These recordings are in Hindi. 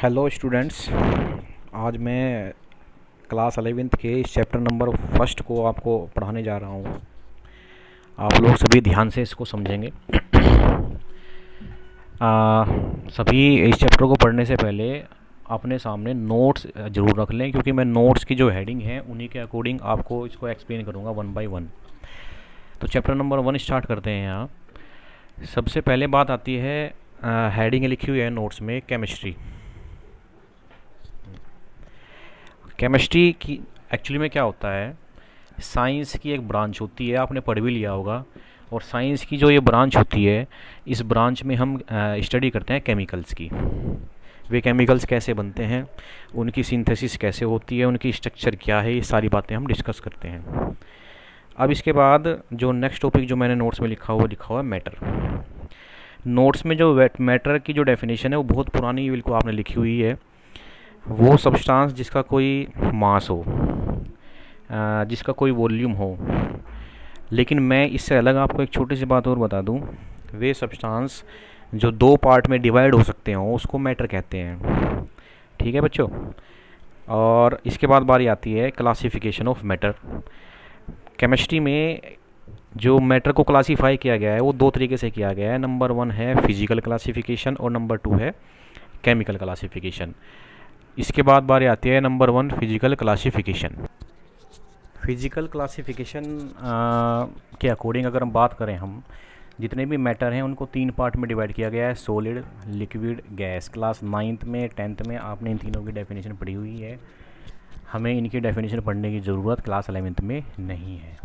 Hello students. आज मैं क्लास 11th के इस चैप्टर नंबर फर्स्ट को आपको पढ़ाने जा रहा हूँ। आप लोग सभी ध्यान से इसको समझेंगे। सभी इस चैप्टर को पढ़ने से पहले अपने सामने नोट्स ज़रूर रख लें, क्योंकि मैं नोट्स की जो हेडिंग है उन्हीं के अकॉर्डिंग आपको इसको एक्सप्लेन करूँगा वन बाय वन। तो चैप्टर नंबर 1 स्टार्ट करते हैं। यहाँ सबसे पहले बात आती है, हेडिंग लिखी हुई है नोट्स में, केमिस्ट्री। केमिस्ट्री की एक्चुअली में क्या होता है, साइंस की एक ब्रांच होती है, आपने पढ़ भी लिया होगा। और साइंस की जो ये ब्रांच होती है, इस ब्रांच में हम स्टडी करते हैं केमिकल्स की। वे केमिकल्स कैसे बनते हैं, उनकी सिंथेसिस कैसे होती है, उनकी स्ट्रक्चर क्या है, ये सारी बातें हम डिस्कस करते हैं। अब इसके बाद जो नेक्स्ट टॉपिक जो मैंने नोट्स में लिखा हुआ है मैटर। नोट्स में जो मैटर की जो डेफिनेशन है वो बहुत पुरानी बिल्कुल आपने लिखी हुई है। वो सब्सटेंस जिसका कोई मास हो, जिसका कोई वॉल्यूम हो। लेकिन मैं इससे अलग आपको एक छोटी सी बात और बता दूं, वे सब्सटेंस जो दो पार्ट में डिवाइड हो सकते हों उसको मैटर कहते हैं। ठीक है बच्चों। और इसके बाद बारी आती है क्लासिफिकेशन ऑफ मैटर। केमिस्ट्री में जो मैटर को क्लासीफाई किया गया है वो दो तरीके से किया गया है। नंबर 1 है फिजिकल क्लासिफिकेशन और नंबर 2 है केमिकल क्लासिफिकेशन। इसके बाद बारी आती है number 1 physical classification. Physical classification के अकॉर्डिंग अगर हम बात करें, हम जितने भी मैटर हैं उनको 3 पार्ट में डिवाइड किया गया है, solid, liquid, gas. Class 9th में 10th में आपने इन तीनों की डेफिनेशन पढ़ी हुई है। हमें इनकी डेफिनेशन पढ़ने की ज़रूरत क्लास 11th में नहीं है।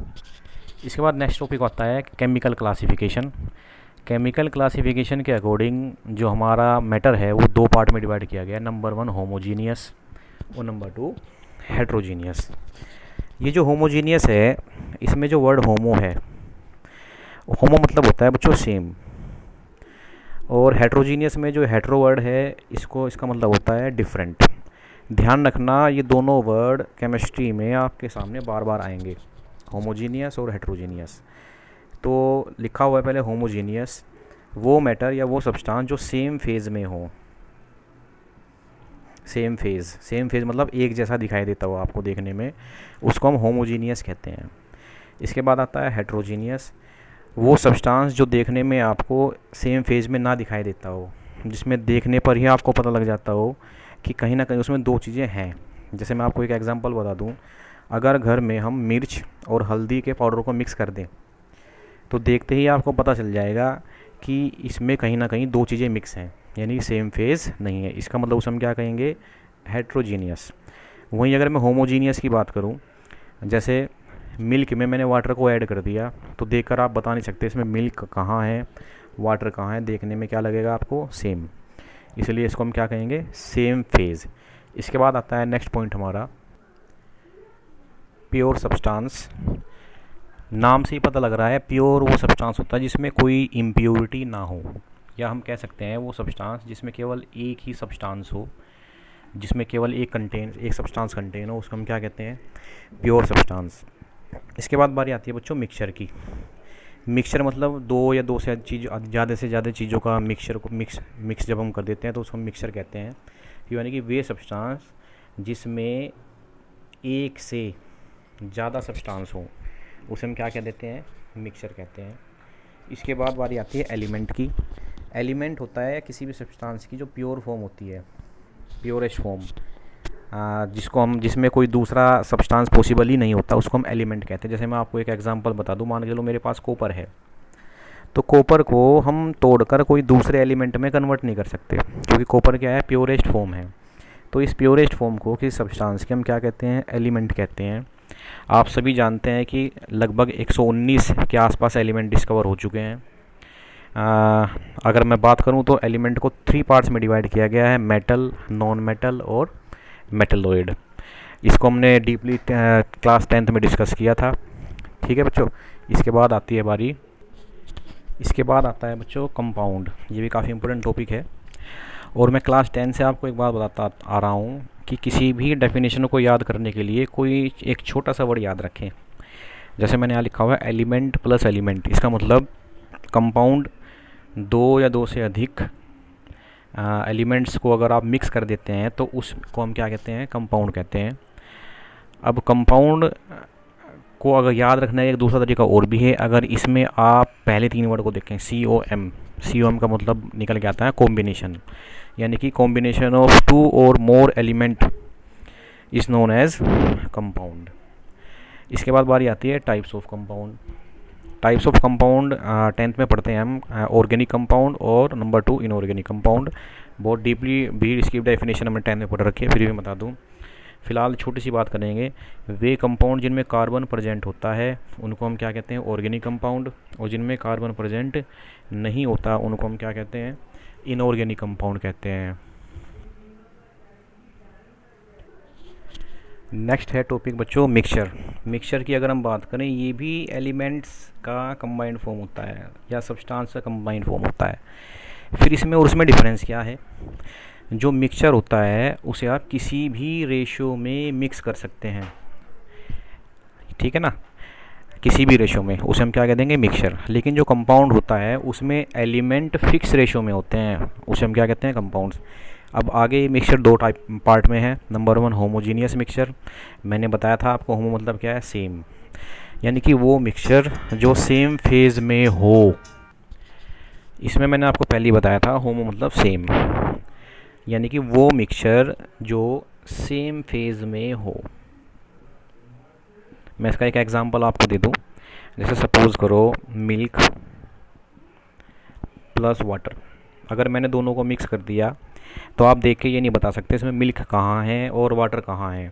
इसके बाद नेक्स्ट टॉपिक आता है केमिकल क्लासिफिकेशन। केमिकल क्लासिफिकेशन के अकॉर्डिंग जो हमारा मैटर है वो 2 पार्ट में डिवाइड किया गया है। नंबर 1 होमोजीनियस और नंबर 2 हेट्रोजीनियस। ये जो होमोजीनियस है, इसमें जो वर्ड होमो है, होमो मतलब होता है बच्चों सेम। और हेट्रोजीनियस में जो हेट्रो वर्ड है, इसका मतलब होता है डिफरेंट। ध्यान रखना, ये दोनों वर्ड केमिस्ट्री में आपके सामने बार बार आएंगे, होमोजीनियस और हेट्रोजीनियस। तो लिखा हुआ है पहले होमोजीनियस, वो मैटर या वो सब्सटेंस जो सेम फेज़ में हो। सेम फेज़ मतलब एक जैसा दिखाई देता हो आपको देखने में, उसको हम होमोजीनियस कहते हैं। इसके बाद आता है हेट्रोजीनियस, वो सब्सटेंस जो देखने में आपको सेम फेज़ में ना दिखाई देता हो, जिसमें देखने पर ही आपको पता लग जाता हो कि कहीं ना कहीं उसमें 2 चीज़ें हैं। जैसे मैं आपको एक एग्जांपल बता दूं, अगर घर में हम मिर्च और हल्दी के पाउडर को मिक्स कर दें तो देखते ही आपको पता चल जाएगा कि इसमें कहीं ना कहीं 2 चीज़ें मिक्स हैं, यानी सेम फेज़ नहीं है। इसका मतलब उसे हम क्या कहेंगे, हेट्रोजीनियस। वहीं अगर मैं होमोजीनियस की बात करूं, जैसे मिल्क में मैंने वाटर को ऐड कर दिया, तो देखकर आप बता नहीं सकते इसमें मिल्क कहाँ है, वाटर कहाँ है। देखने में क्या लगेगा आपको, सेम। इसलिए इसको हम क्या कहेंगे, सेम फेज़। इसके बाद आता है नेक्स्ट पॉइंट हमारा प्योर सब्सटेंस। नाम से ही पता लग रहा है, प्योर वो सब्सटेंस होता है जिसमें कोई इम्प्योरिटी ना हो, या हम कह सकते हैं वो सब्सटेंस जिसमें केवल एक ही सब्सटेंस हो, जिसमें केवल एक सब्सटेंस कंटेन हो, उसको हम क्या कहते हैं, प्योर सब्सटेंस। इसके बाद बारी आती है बच्चों मिक्सचर की। मिक्सचर मतलब 2 या 2 से ज़्यादा चीज़ों का मिक्स जब हम कर देते हैं तो उसको हम मिक्सचर कहते हैं। यानी कि वे सब्सटेंस जिसमें एक से ज़्यादा सब्सटेंस हो, उसे हम क्या कह देते हैं, मिक्सचर कहते हैं। इसके बाद बारी आती है एलिमेंट की। एलिमेंट होता है किसी भी सब्सटेंस की जो प्योर फॉर्म होती है, प्योरेस्ट फॉर्म, जिसमें कोई दूसरा सब्सटेंस पॉसिबल ही नहीं होता, उसको हम एलिमेंट कहते हैं। जैसे मैं आपको एक एग्जांपल बता दूं, मान के चलो मेरे पास कॉपर है, तो कॉपर को हम तोड़कर कोई दूसरे एलिमेंट में कन्वर्ट नहीं कर सकते, क्योंकि कॉपर क्या है, प्योरेस्ट फॉर्म है। तो इस प्योरेस्ट फॉर्म को किसी सब्सटेंस के हम क्या कहते हैं, एलिमेंट कहते हैं। आप सभी जानते हैं कि लगभग 119 के आसपास एलिमेंट डिस्कवर हो चुके हैं। अगर मैं बात करूं तो एलिमेंट को 3 पार्ट्स में डिवाइड किया गया है, मेटल, नॉन मेटल और मेटलॉइड। इसको हमने डीपली क्लास 10th में डिस्कस किया था। ठीक है बच्चों। इसके बाद आता है बच्चों कंपाउंड। ये भी काफ़ी इंपॉर्टेंट टॉपिक है, और मैं क्लास 10 से आपको एक बात बताता आ रहा हूँ कि किसी भी डेफिनेशन को याद करने के लिए कोई एक छोटा सा वर्ड याद रखें। जैसे मैंने यहाँ लिखा हुआ है एलिमेंट प्लस एलिमेंट। इसका मतलब कंपाउंड 2 या 2 से अधिक एलिमेंट्स को अगर आप मिक्स कर देते हैं तो उसको हम क्या कहते हैं, कंपाउंड कहते हैं। अब कंपाउंड को अगर याद रखना है एक दूसरा तरीका और भी है। अगर इसमें आप पहले 3 वर्ड को देखें, COM का मतलब निकल के आता है कॉम्बिनेशन, यानी कि कॉम्बिनेशन ऑफ 2 और more element is known as compound. इसके बाद बारी आती है types of compound. Types of compound 10th में पढ़ते हैं हम, ऑर्गेनिक कंपाउंड और नंबर 2 इनऑर्गेनिक कंपाउंड। बहुत डीपली भी इसकी डेफिनेशन हमने 10th में पढ़ रखी है, फिर भी बता दूँ। फिलहाल छोटी सी बात करेंगे, वे कंपाउंड जिनमें कार्बन प्रेजेंट होता है उनको हम क्या कहते हैं, ऑर्गेनिक कंपाउंड, और जिनमें कार्बन प्रेजेंट नहीं होता उनको हम क्या कहते हैं, इनऑर्गेनिक कंपाउंड कहते हैं। नेक्स्ट है टॉपिक बच्चों मिक्सचर। मिक्सचर की अगर हम बात करें, ये भी एलिमेंट्स का कंबाइंड फॉर्म होता है या सब्सटेंस का कंबाइंड फॉर्म होता है। फिर इसमें और उसमें डिफरेंस क्या है, जो मिक्सचर होता है उसे आप किसी भी रेशो में मिक्स कर सकते हैं, ठीक है ना, किसी भी रेशो में, उसे हम क्या कह देंगे, मिक्सचर। लेकिन जो कंपाउंड होता है उसमें एलिमेंट फिक्स रेशो में होते हैं, उसे हम क्या कहते हैं, कंपाउंड्स। अब आगे मिक्सचर 2 टाइप पार्ट में है। Number 1 homogeneous mixture. मैंने बताया था आपको होमो मतलब क्या है, सेम, यानी कि वो मिक्सचर जो सेम फेज़ में हो। इसमें मैंने आपको पहले ही बताया था होमो मतलब सेम, यानी कि वो मिक्सचर जो सेम फेज़ में हो। मैं इसका एक एग्जांपल आपको दे दूं, जैसे सपोज़ करो मिल्क प्लस वाटर। अगर मैंने दोनों को मिक्स कर दिया तो आप देख के ये नहीं बता सकते इसमें मिल्क कहाँ है और वाटर कहाँ है,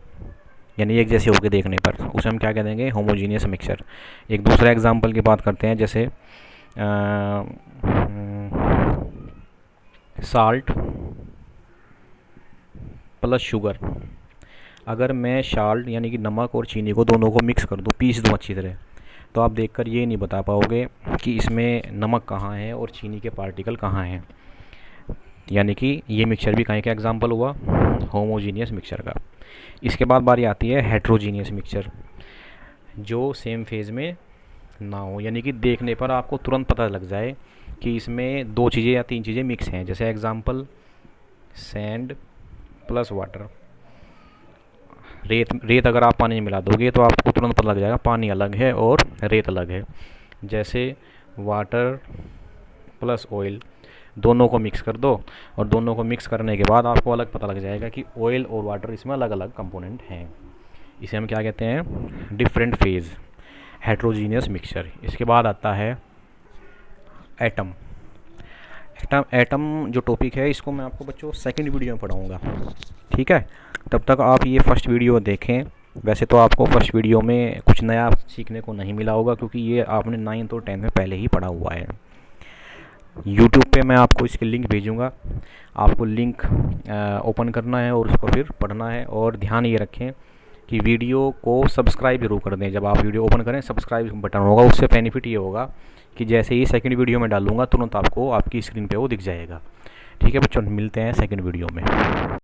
यानी एक जैसे होके देखने पर, उसे हम क्या कह देंगे, होमोजीनियस मिक्सचर। एक दूसरा एग्जांपल की बात करते हैं, जैसे साल्ट प्लस शुगर। अगर मैं साल्ट यानी कि नमक और चीनी को दोनों को मिक्स कर दूँ, पीस दूँ अच्छी तरह, तो आप देखकर ये नहीं बता पाओगे कि इसमें नमक कहाँ है और चीनी के पार्टिकल कहाँ हैं, यानी कि ये मिक्सचर भी कहीं का एग्जांपल हुआ, होमोजीनियस मिक्सचर का। इसके बाद बारी आती है हेट्रोजीनियस मिक्सचर, जो सेम फेज़ में ना हो, यानी कि देखने पर आपको तुरंत पता लग जाए कि इसमें 2 चीज़ें या 3 चीज़ें मिक्स हैं। जैसे एग्जांपल सैंड प्लस वाटर। रेत अगर आप पानी में मिला दोगे तो आपको तुरंत पता लग जाएगा पानी अलग है और रेत अलग है। जैसे वाटर प्लस ऑयल, दोनों को मिक्स कर दो और दोनों को मिक्स करने के बाद आपको अलग पता लग जाएगा कि ऑयल और वाटर इसमें अलग अलग कंपोनेंट हैं। इसे हम क्या कहते हैं, डिफरेंट फेज़, हेट्रोजीनियस मिक्सचर। इसके बाद आता है एटम। एटम जो टॉपिक है इसको मैं आपको बच्चों सेकंड वीडियो में पढ़ाऊँगा, ठीक है। तब तक आप ये फर्स्ट वीडियो देखें। वैसे तो आपको फर्स्ट वीडियो में कुछ नया सीखने को नहीं मिला होगा, क्योंकि ये आपने 9th और 10th में पहले ही पढ़ा हुआ है। यूट्यूब पे मैं आपको इसकी लिंक भेजूँगा, आपको लिंक ओपन करना है और उसको फिर पढ़ना है। और ध्यान ये रखें कि वीडियो को सब्सक्राइब जरूर कर दें। जब आप वीडियो ओपन करें सब्सक्राइब बटन होगा, उससे बेनिफिट ये होगा कि जैसे ही सेकंड वीडियो में डालूंगा तुरंत आपको आपकी स्क्रीन पे वो दिख जाएगा। ठीक है बच्चों, मिलते हैं सेकंड वीडियो में।